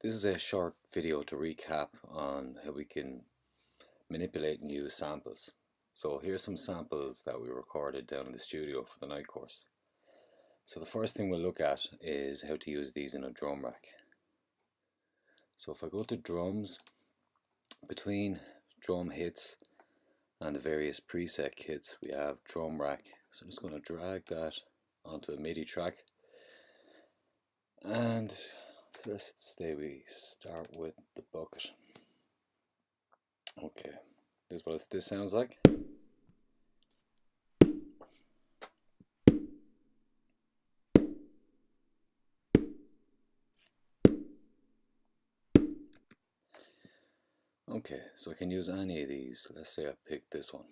This is a short video to recap on how we can manipulate and use samples. So here's some samples that we recorded down in the studio for the night course. So the first thing we'll look at is how to use these in a drum rack. So if I go to drums, between drum hits and the various preset kits we have drum rack. So I'm just going to drag that onto a MIDI track, and so let's we start with the bucket. Okay, this is what this sounds like. Okay, so I can use any of these. Let's say I pick this one.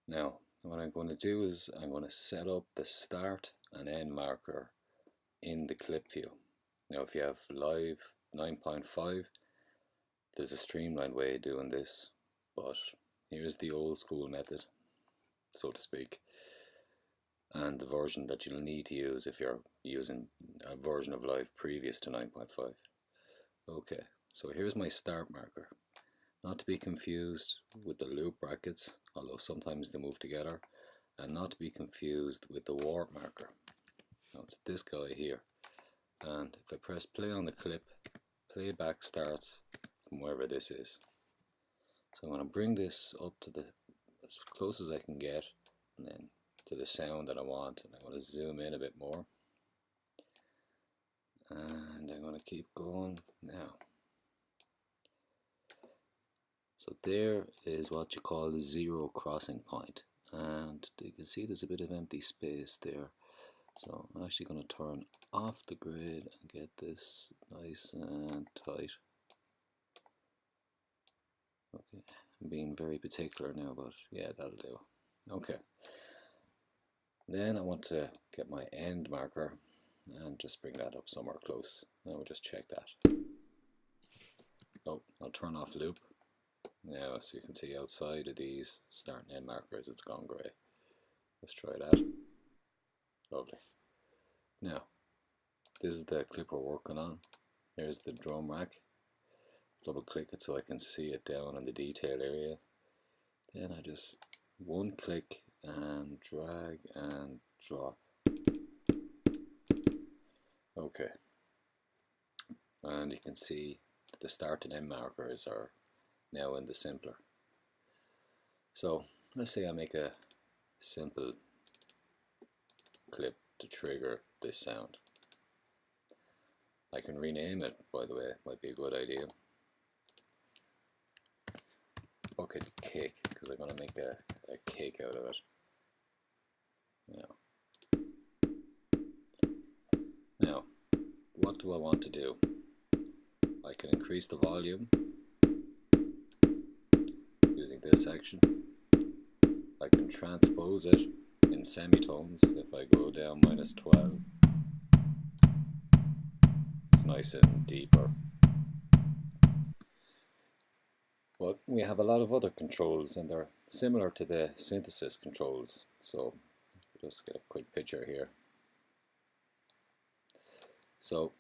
Now, what I'm going to do is I'm going to set up the start and end marker in the clip view. Now, if you have Live 9.5, there's a streamlined way of doing this, but here's the old school method, so to speak, and the version that you'll need to use if you're using a version of Live previous to 9.5. Okay, so here's my start marker, not to be confused with the loop brackets, although sometimes they move together, and not to be confused with the warp marker. Now it's this guy here, and if I press play on the clip, playback starts from wherever this is. So I'm going to bring this up to the as close as I can get, and then to the sound that I want, and I'm going to zoom in a bit more, and I'm going to keep going now. So there is what you call the zero crossing point, and you can see there's a bit of empty space there. So I'm actually going to turn off the grid and get this nice and tight. Okay, I'm being very particular now, but yeah, that'll do. Okay, then I want to get my end marker and just bring that up somewhere close. Now we'll just check that. Oh, I'll turn off loop. Now, so you can see outside of these start and end markers, it's gone grey. Let's try that. Lovely. Now, this is the clip we're working on. Here's the drum rack. Double click it so I can see it down in the detail area. Then I just one click and drag and drop. Okay. And you can see that the start and end markers are now in the simpler. So let's say I make a simple clip to trigger this sound. I can rename it, by the way, might be a good idea. Bucket kick, because I'm going to make a kick out of it. Now, what do I want to do? I can increase the volume using this section. I can transpose it in semitones. If I go down -12, it's nice and deeper. But we have a lot of other controls, and they're similar to the synthesis controls. So just get a quick picture here. So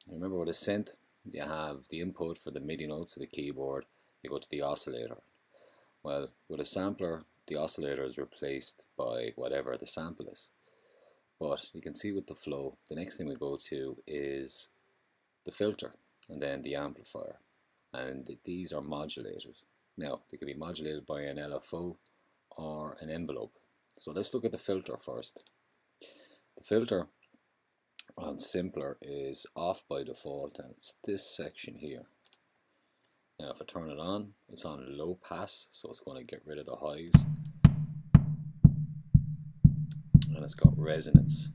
remember, with a synth, you have the input for the MIDI notes of the keyboard. You go to the oscillator. Well, with a sampler, the oscillator is replaced by whatever the sample is. But you can see with the flow, the next thing we go to is the filter, and then the amplifier. And these are modulated. Now, they can be modulated by an LFO or an envelope. So let's look at the filter first. The filter on simpler is off by default, and it's this section here. Now if I turn it on, it's on low pass, so it's going to get rid of the highs, and it's got resonance.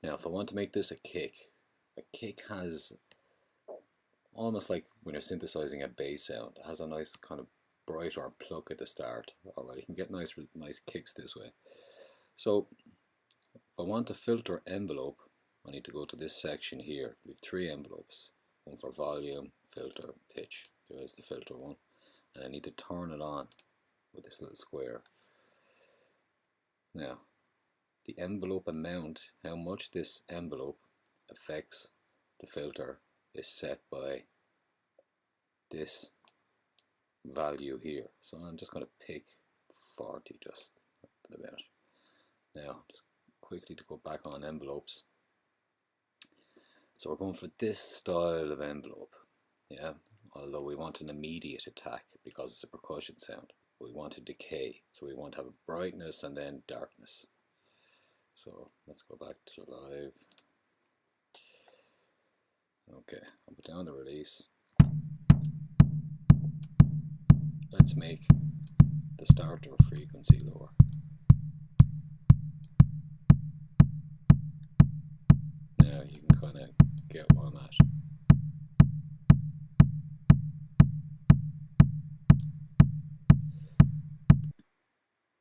Now if I want to make this a kick has almost like when you're synthesizing a bass sound. It has a nice kind of brighter pluck at the start. Alright, you can get nice kicks this way. So if I want a filter envelope, I need to go to this section here. We have 3 envelopes, one for volume, filter, pitch. There's the filter one, and I need to turn it on with this little square. Now the envelope amount, how much this envelope affects the filter, is set by this value here. So I'm just going to pick 40 just for the minute. Now just quickly to go back on envelopes. So we're going for this style of envelope, yeah, although we want an immediate attack because it's a percussion sound. We want a decay, so we want to have a brightness and then darkness. So let's go back to live. Okay, I'll put down the release. Let's make the starter frequency lower. Now you can kind of get what I'm at.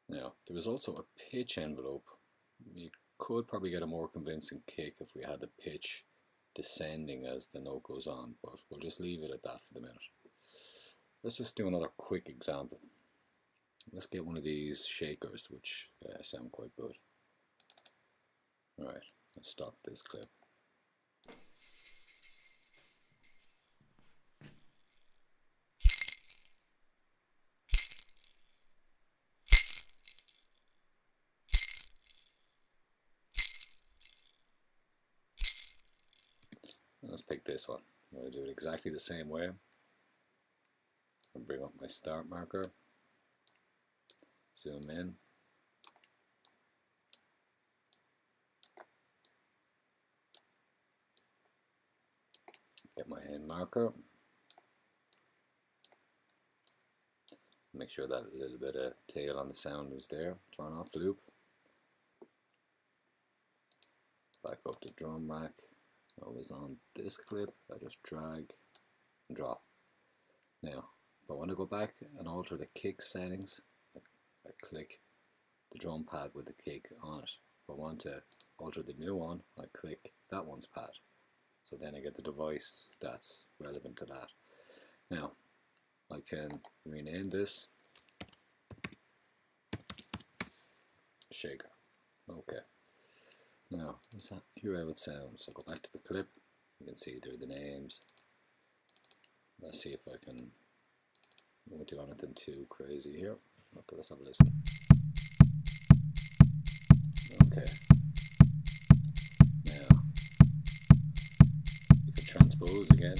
Now, there is also a pitch envelope. You could probably get a more convincing kick if we had the pitch descending as the note goes on, but we'll just leave it at that for the minute. Let's just do another quick example. Let's get one of these shakers, which sound quite good. Alright, let's stop this clip. Let's pick this one. I'm going to do it exactly the same way. I'll bring up my start marker, zoom in, get my end marker, make sure that a little bit of tail on the sound is there, turn off the loop, back up the drum rack. I was on this clip, I just drag and drop. Now, if I want to go back and alter the kick settings, I click the drum pad with the kick on it. If I want to alter the new one, I click that one's pad. So then I get the device that's relevant to that. Now, I can rename this shaker. Okay. Now, let's hear how it sounds. So go back to the clip. You can see there are the names. Let's see if I can. I won't do anything too crazy here. Okay, let's have a listen. Okay. Now, you can transpose again.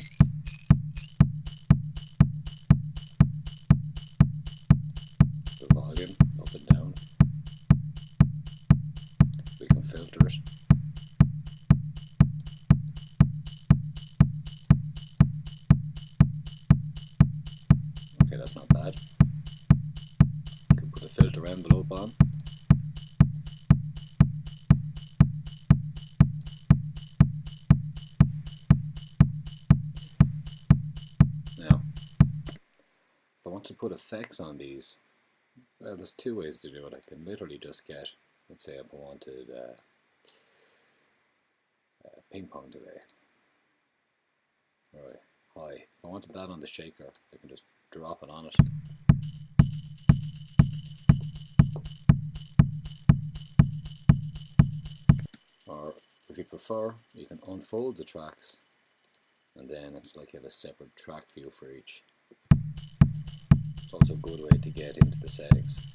The volume up and down. We can filter it. Okay, that's not bad. You can put the filter envelope on. Now, if I want to put effects on these, well, there's two ways to do it. I can literally just get, let's say if I wanted a ping pong delay. Alright, high. If I wanted that on the shaker, I can just drop it on it. Or if you prefer, you can unfold the tracks and then it's like you have a separate track view for each. It's also a good way to get into the settings.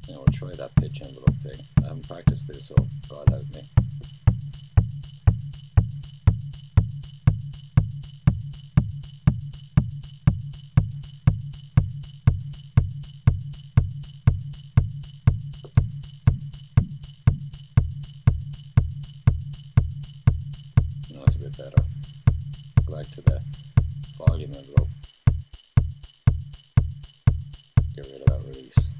Now we'll try that pitch envelope thing. I haven't practiced this, so God help me. That's a bit better. Go back to the volume envelope. Get rid of that release.